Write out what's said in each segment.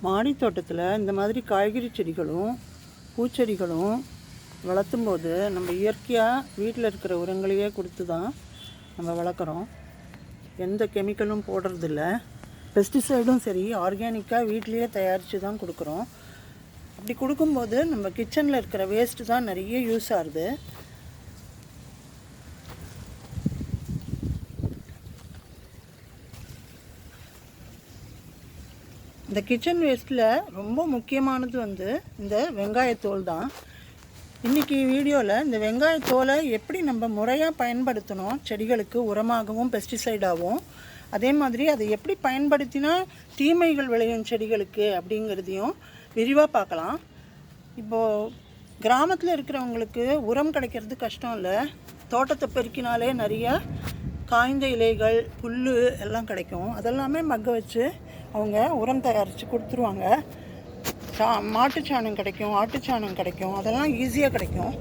மாடி தோட்டத்தில் இந்த மாதிரி காய்கறி செடிகளும் பூச்செடிகளும் வளர்த்தும் போது நம்ம இயற்கையாக வீட்டில் இருக்கிற உரங்களையே கொடுத்து தான் நம்ம வளர்க்குறோம். எந்த கெமிக்கலும் போடுறதில்ல. பெஸ்டிசைடும் சரி ஆர்கானிக்காக வீட்டிலையே தயாரித்து தான் கொடுக்குறோம். அப்படி கொடுக்கும்போது நம்ம கிச்சனில் இருக்கிற வேஸ்ட்டு தான் நிறைய யூஸ் ஆகுது. இந்த கிச்சன் வேஸ்ட்டில் ரொம்ப முக்கியமானது இந்த வெங்காயத்தோல் தான். இன்றைக்கி வீடியோவில் இந்த வெங்காயத்தோலை எப்படி நம்ம முறையாக பயன்படுத்தணும், செடிகளுக்கு உரமாகவும் பெஸ்டிசைடாகவும், அதே மாதிரி அதை எப்படி பயன்படுத்தினா தீமைகள் விளையும் செடிகளுக்கு அப்படிங்கிறதையும் விரிவாக பார்க்கலாம். இப்போது கிராமத்தில் இருக்கிறவங்களுக்கு உரம் கிடைக்கிறது கஷ்டம் இல்லை. தோட்டத்தை பெருக்கினாலே நிறையா காய்ந்த இலைகள் புல் எல்லாம் கிடைக்கும். அதெல்லாமே மக்க வச்சு அவங்க உரம் தயாரித்து கொடுத்துருவாங்க. மாட்டுச்சாணம் கிடைக்கும், ஆட்டுச்சாணம் கிடைக்கும், அதெல்லாம் ஈஸியாக கிடைக்கும்.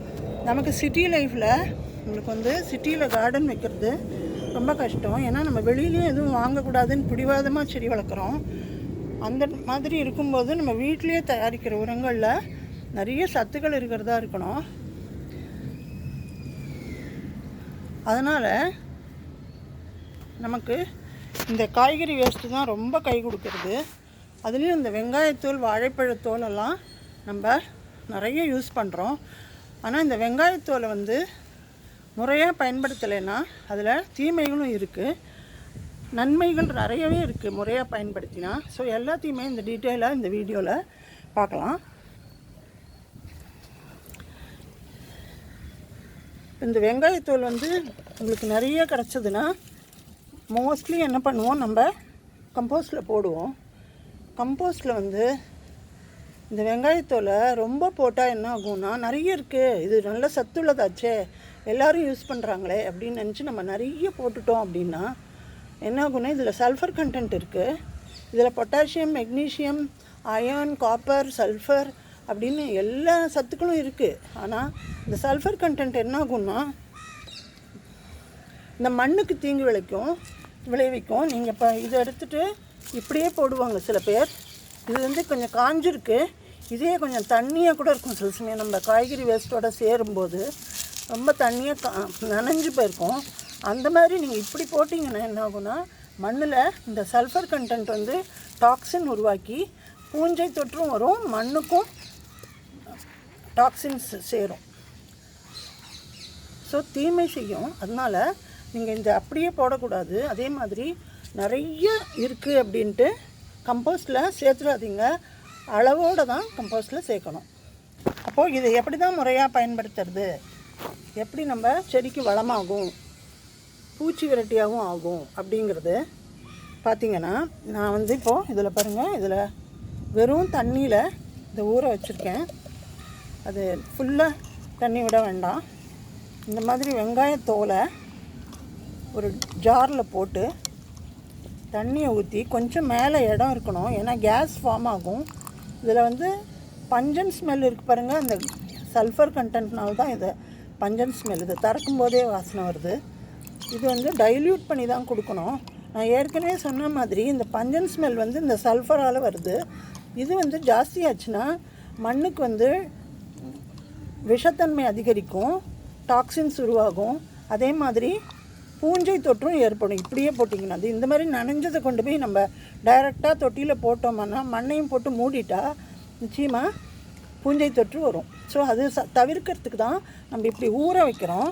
நமக்கு சிட்டி லைஃப்பில் உங்களுக்கு சிட்டியில் கார்டன் வைக்கிறது ரொம்ப கஷ்டம். ஏன்னா நம்ம வெளியிலையும் எதுவும் வாங்கக்கூடாதுன்னு பிடிவாதமாக செடி வளர்க்குறோம். அந்த மாதிரி இருக்கும்போது நம்ம வீட்டிலையே தயாரிக்கிற உரங்களில் நிறைய சத்துக்கள் இருக்கிறதா இருக்கணும். அதனால் நமக்கு இந்த காய்கறி வேஸ்ட்டு தான் ரொம்ப கை கொடுக்குறது. அதுலேயும் இந்த வெங்காயத்தோல் வாழைப்பழத்தோல் எல்லாம் நம்ம நிறைய யூஸ் பண்ணுறோம். ஆனால் இந்த வெங்காயத்தோலை முறையாக பயன்படுத்தலைன்னா அதில் தீமைகளும் இருக்குது, நன்மைகள் நிறையவே இருக்குது முறையாக பயன்படுத்தினா. ஸோ எல்லாத்தையுமே இந்த டீட்டெயிலாக இந்த வீடியோவில் பார்க்கலாம். இந்த வெங்காயத்தோல் உங்களுக்கு நிறைய கிடச்சதுன்னா மோஸ்ட்லி என்ன பண்ணுவோம், நம்ம கம்போஸ்டில் போடுவோம். கம்போஸ்டில் இந்த வெங்காயத்தோலை ரொம்ப போட்டால் என்ன ஆகும்னா, நிறைய இருக்குது, இது நல்ல சத்துள்ளதாச்சே, எல்லோரும் யூஸ் பண்ணுறாங்களே அப்படின்னு நினச்சி நம்ம நிறைய போட்டுட்டோம் அப்படின்னா என்ன ஆகும்னா, இதில் சல்ஃபர் கண்டென்ட் இருக்குது. இதில் potassium, magnesium, iron, copper, sulphur அப்படின்னு எல்லா சத்துக்களும் இருக்குது. ஆனால் இந்த சல்ஃபர் கண்டென்ட் என்ன ஆகும்னா இந்த மண்ணுக்கு தீங்கு விளைவிக்கும். நீங்கள் இப்போ இதை எடுத்துகிட்டு இப்படியே போடுவாங்க சில பேர். இது கொஞ்சம் காஞ்சிருக்கு, இதே கொஞ்சம் தண்ணியாக கூட இருக்கும். சில சமயம் நம்ம காய்கறி வேஸ்ட்டோடு சேரும்போது ரொம்ப தண்ணியாக நனைஞ்சு போயிருக்கும். அந்த மாதிரி நீங்கள் இப்படி போட்டிங்கன்னா என்ன ஆகும்னா, மண்ணில் இந்த சல்ஃபர் கண்டென்ட் டாக்ஸின் உருவாக்கி பூஞ்சை தொற்றும் வரும், மண்ணுக்கும் டாக்ஸின்ஸ் சேரும். ஸோ தீமை செய்யும். அதனால் நீங்கள் இந்த அப்படியே போடக்கூடாது. அதே மாதிரி நிறைய இருக்குது அப்படின்ட்டு கம்போஸ்டில் சேர்த்துடாதீங்க. அளவோடு தான் கம்போஸ்டில் சேர்க்கணும். அப்போது இதை எப்படி தான் முறையாக பயன்படுத்துறது, எப்படி நம்ம செடிக்கு வளமாகும், பூச்சி விரட்டியாகவும் ஆகும் அப்படிங்கிறது பார்த்திங்கன்னா, நான் இப்போது இதில் பாருங்கள், இதில் வெறும் தண்ணியில் இதை ஊற வச்சுருக்கேன். அது ஃபுல்லாக தண்ணி விட வேண்டாம். இந்த மாதிரி வெங்காயத்தோலை ஒரு ஜாரில் போட்டு தண்ணியை ஊற்றி கொஞ்சம் மேலே இடம் இருக்கணும், ஏன்னா கேஸ் ஃபார்ம் ஆகும். இதில் பஞ்சன் ஸ்மெல் இருக்குது பாருங்கள், அந்த சல்ஃபர் கண்டென்ட்னால தான் இது பஞ்சன் ஸ்மெல். இதை திறக்கும் போதே வாசனை வருது. இது டைல்யூட் பண்ணி தான் கொடுக்கணும். நான் ஏற்கனவே சொன்ன மாதிரி இந்த பஞ்சன் ஸ்மெல் இந்த சல்ஃபரால் வருது. இது ஜாஸ்தியாச்சுன்னா மண்ணுக்கு விஷத்தன்மை அதிகரிக்கும், டாக்ஸின்ஸ் உருவாகும், அதே மாதிரி பூஞ்சை தொற்றும் ஏற்படும். இப்படியே போட்டிங்கன்னா அது இந்த மாதிரி நனைஞ்சதை கொண்டு போய் நம்ம டைரெக்டாக தொட்டியில் போட்டோம்னா, மண்ணையும் போட்டு மூடிட்டா நிச்சயமாக பூஞ்சை தொற்று வரும். ஸோ அது தவிர்க்கிறதுக்கு தான் நம்ம இப்படி ஊற வைக்கிறோம்.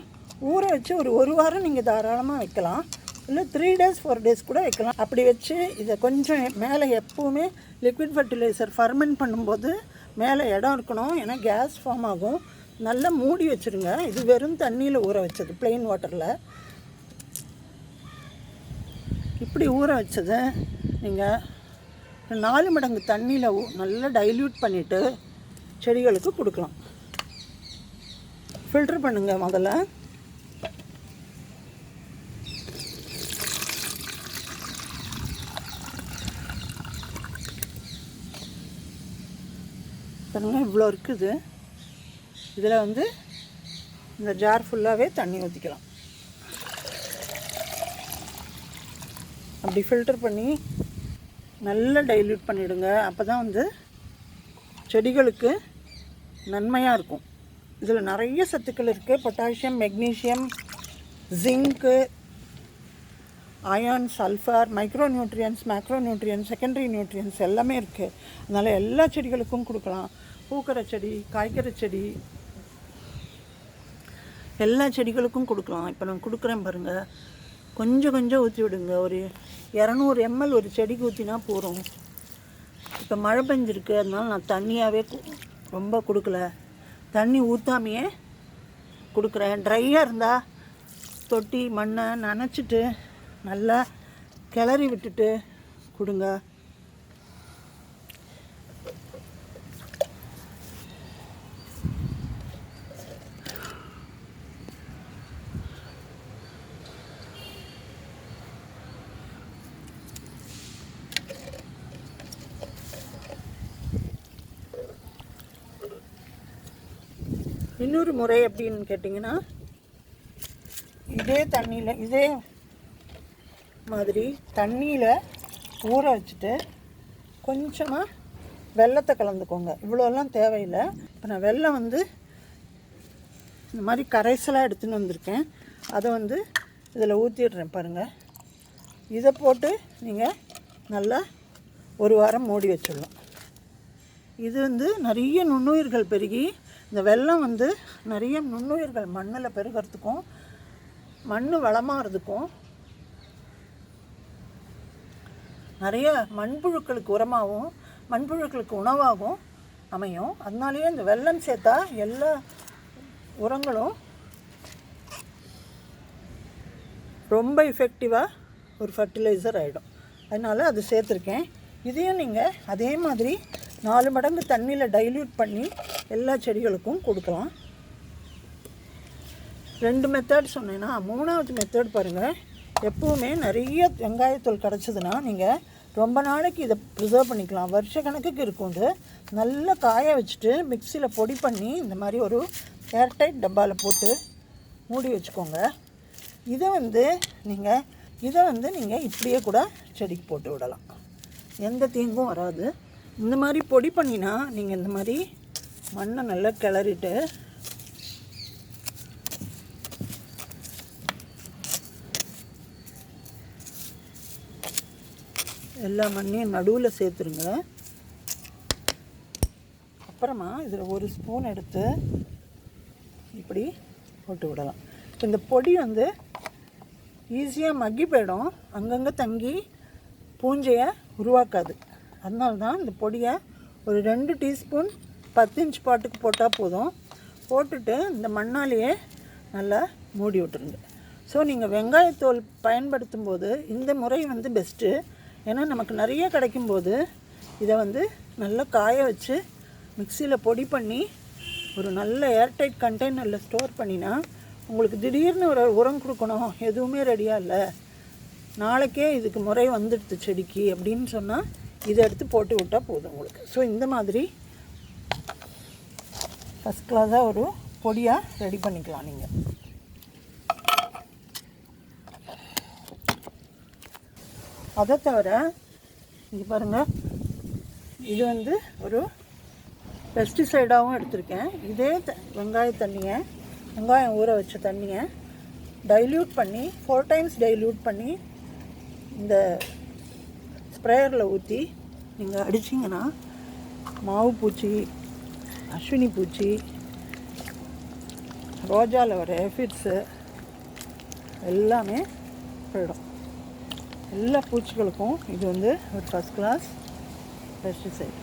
ஊற வச்சு ஒரு வாரம் நீங்கள் தாராளமாக வைக்கலாம், இல்லை 3 days 4 days கூட வைக்கலாம். அப்படி வச்சு இதை கொஞ்சம் மேலே எப்போவுமே லிக்விட் ஃபர்டிலைசர் ஃபர்மெண்ட் பண்ணும்போது மேலே இடம் இருக்கணும், ஏன்னா கேஸ் ஃபார்ம் ஆகும். நல்லா மூடி வச்சுருங்க. இது வெறும் தண்ணியில் ஊற வச்சது, ப்ளெயின் வாட்டரில். இப்படி ஊற வச்சதை நீங்கள் 4 மடங்கு தண்ணியில் நல்லா டைல்யூட் பண்ணிவிட்டு செடிகளுக்கு கொடுக்கலாம். ஃபில்ட்ரு பண்ணுங்கள் முதல்ல. பாருங்க, இவ்வளோ இருக்குது. இதில் இந்த ஜார் ஃபுல்லாகவே தண்ணி ஊற்றிக்கலாம். அப்படி ஃபில்டர் பண்ணி நல்லா டைல்யூட் பண்ணிவிடுங்க. அப்போ தான் வந்து செடிகளுக்கு நன்மையாக இருக்கும். இதில் நிறைய சத்துக்கள் இருக்குது. Potassium, magnesium, zinc, iron, sulphur, micro nutrients, macro nutrients, secondary nutrients எல்லாமே இருக்குது. அதனால் எல்லா செடிகளுக்கும் கொடுக்கலாம். பூக்கிற செடி, காய்க்கிற செடி, எல்லா செடிகளுக்கும் கொடுக்கலாம். இப்போ நான் கொடுக்குறேன் பாருங்கள். கொஞ்சம் கொஞ்சம் ஊற்றி விடுங்க. ஒரு 200 ml ஒரு செடிக்கு ஊற்றினா போகிறோம். இப்போ மழை பெஞ்சிருக்கு, அதனால நான் தண்ணியாகவே ரொம்ப கொடுக்கல, தண்ணி ஊற்றாமையே கொடுக்குறேன். ட்ரையாக இருந்தால் தொட்டி மண்ணை நனைச்சிட்டு நல்லா கிளறி விட்டுட்டு கொடுங்க. இன்னொரு முறை எப்படின்னு கேட்டிங்கன்னா, இதே தண்ணியில் இதே மாதிரி தண்ணியில் ஊற வச்சுட்டு கொஞ்சமாக வெல்லத்தை கலந்துக்கோங்க. இவ்வளோலாம் தேவையில்லை. இப்போ நான் வெல்லம் வந்து இந்த மாதிரி கரைசலாக எடுத்துன்னு வந்திருக்கேன். அதை வந்து இதில் ஊற்றிடுறேன் பாருங்கள். இதை போட்டு நீங்கள் நல்லா ஒரு வாரம் மூடி வச்சிடலாம். இது வந்து நிறைய நுண்ணுயிர்கள் பெருகி, இந்த வெல்லம் வந்து நிறைய நுண்ணுயிர்கள் மண்ணில் பெருகிறதுக்கும் மண் வளமாகிறதுக்கும் நிறைய மண்புழுக்களுக்கு உரமாகவும் மண்புழுக்களுக்கு உணவாகவும் அமையும். அதனாலேயே இந்த வெல்லம் சேர்த்தா எல்லா உரங்களும் ரொம்ப எஃபெக்டிவாக ஒரு ஃபர்டிலைசர் ஆகிடும். அதனால் அது சேர்த்துருக்கேன். இதையும் நீங்கள் அதே மாதிரி 4 மடங்கு தண்ணியில் டைல்யூட் பண்ணி எல்லா செடிகளுக்கும் கொடுக்கலாம். 2 மெத்தட் சொன்னேன்னா, 3வது மெத்தட் பாருங்கள். எப்போவுமே நிறைய வெங்காயத்தூள் கிடச்சிதுன்னா நீங்கள் ரொம்ப நாளைக்கு இதை ப்ரிசர்வ் பண்ணிக்கலாம். வருஷ கணக்குக்கு இருக்கும். இது நல்லா காய வச்சுட்டு மிக்சியில் பொடி பண்ணி இந்த மாதிரி ஒரு ஏர்டைட் டப்பாவில் போட்டு மூடி வச்சுக்கோங்க. இதை வந்து நீங்கள் இப்படியே கூட செடிக்கு போட்டு விடலாம். எந்த தீங்கும் வராது. இந்த மாதிரி பொடி பண்ணினா நீங்கள் இந்த மாதிரி மண்ணை நல்லா கிளறிட்டு எல்லா மண்ணையும் நடுவில் சேர்த்துருங்க. அப்புறமா இதில் 1 ஸ்பூன் எடுத்து இப்படி போட்டு விடலாம். இந்த பொடி வந்து ஈஸியாக மக்கி போயிடும், அங்கங்கே தங்கி பூஞ்சையை உருவாக்காது. அதனால தான் இந்த பொடியை ஒரு 2 டீஸ்பூன் 10 இன்ச் பாட்டுக்கு போட்டால் போதும். போட்டுட்டு இந்த மண்ணாலேயே நல்லா மூடி விட்டுருங்க. ஸோ நீங்கள் வெங்காயத்தோல் பயன்படுத்தும் போது இந்த முறை வந்து பெஸ்ட்டு. ஏன்னா நமக்கு நிறைய கிடைக்கும்போது இதை வந்து நல்லா காய வச்சு மிக்சியில் பொடி பண்ணி ஒரு நல்ல ஏர்டைட் கண்டெய்னரில் ஸ்டோர் பண்ணினா உங்களுக்கு திடீர்னு ஒரு உரம் கொடுக்கணும், எதுவுமே ரெடியாக இல்லை, நாளைக்கே இதுக்கு முறை வந்துடுது செடிக்கு அப்படின்னு சொன்னால் இதை எடுத்து போட்டு விட்டால் போதும் உங்களுக்கு. ஸோ இந்த மாதிரி ஃபஸ்ட் கிளாஸாக ஒரு பொடியாக ரெடி பண்ணிக்கலாம் நீங்கள். அதை தவிர இங்கே பாருங்கள், இது வந்து ஒரு பெஸ்டிசைடாகவும் எடுத்திருக்கேன். இதே வெங்காயம் ஊற வச்ச தண்ணியை டைல்யூட் பண்ணி 4 டைம்ஸ் டைல்யூட் பண்ணி இந்த ஸ்ப்ரேயரில் ஊற்றி நீங்கள் அடிச்சிங்கன்னா மாவு பூச்சி, அஸ்வினி பூச்சி, ரோஜாவில் வர எஃபிட்ஸு எல்லாமே போயிடும். எல்லா பூச்சிகளுக்கும் இது வந்து ஒரு ஃபஸ்ட் கிளாஸ் பெஸ்டிசைட்.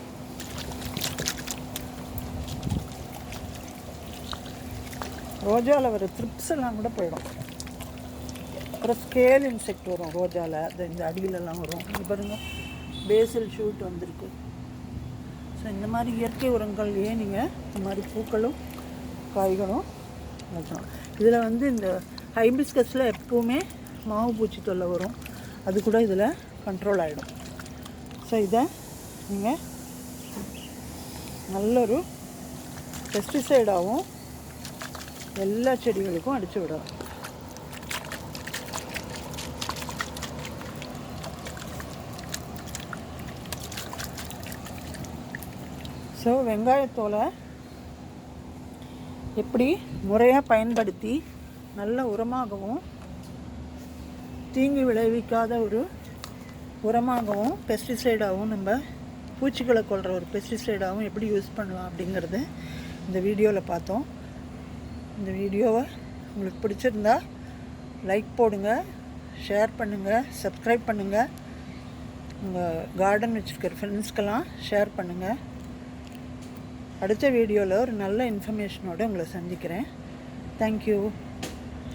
ரோஜாவில் வர த்ரிப்ஸ் எல்லாம் கூட போயிடும். அப்புறம் ஸ்கேல் இன்செக்ட் வரும் ரோஜாவில், இந்த அடியிலெல்லாம் வரும். இது பாருங்கள், பேசில் ஷூட் வந்திருக்கு. ஸோ இந்த மாதிரி இயற்கை உரங்கள்லேயே நீங்கள் இந்த மாதிரி பூக்களும் காய்களும் வச்சோம். இதில் வந்து இந்த ஹைபிஸ்கஸில் எப்போவுமே மாவு பூச்சி தொல்லை வரும், அது கூட இதில் கண்ட்ரோல் ஆகிடும். ஸோ இதை நீங்கள் நல்லொரு பெஸ்டிசைடாகவும் எல்லா செடிகளுக்கும் அடித்து விடலாம். ஸோ வெங்காயத்தோலை எப்படி முறையாக பயன்படுத்தி நல்ல உரமாகவும் தீங்கு விளைவிக்காத ஒரு உரமாகவும் பெஸ்டிசைடாகவும் நம்ம பூச்சிகளை கொல்கிற ஒரு பெஸ்டிசைடாகவும் எப்படி யூஸ் பண்ணலாம் அப்படிங்கிறது இந்த வீடியோவில் பார்த்தோம். இந்த வீடியோவை உங்களுக்கு பிடிச்சிருந்தா லைக் போடுங்க, ஷேர் பண்ணுங்கள், சப்ஸ்கிரைப் பண்ணுங்கள், உங்கள் கார்டன் வச்சுருக்கிற ஃப்ரெண்ட்ஸ்க்கெல்லாம் ஷேர் பண்ணுங்கள். அடுத்த வீடியோவில் ஒரு நல்ல இன்ஃபர்மேஷனோடு உங்களை சந்திக்கிறேன். தேங்க்யூ.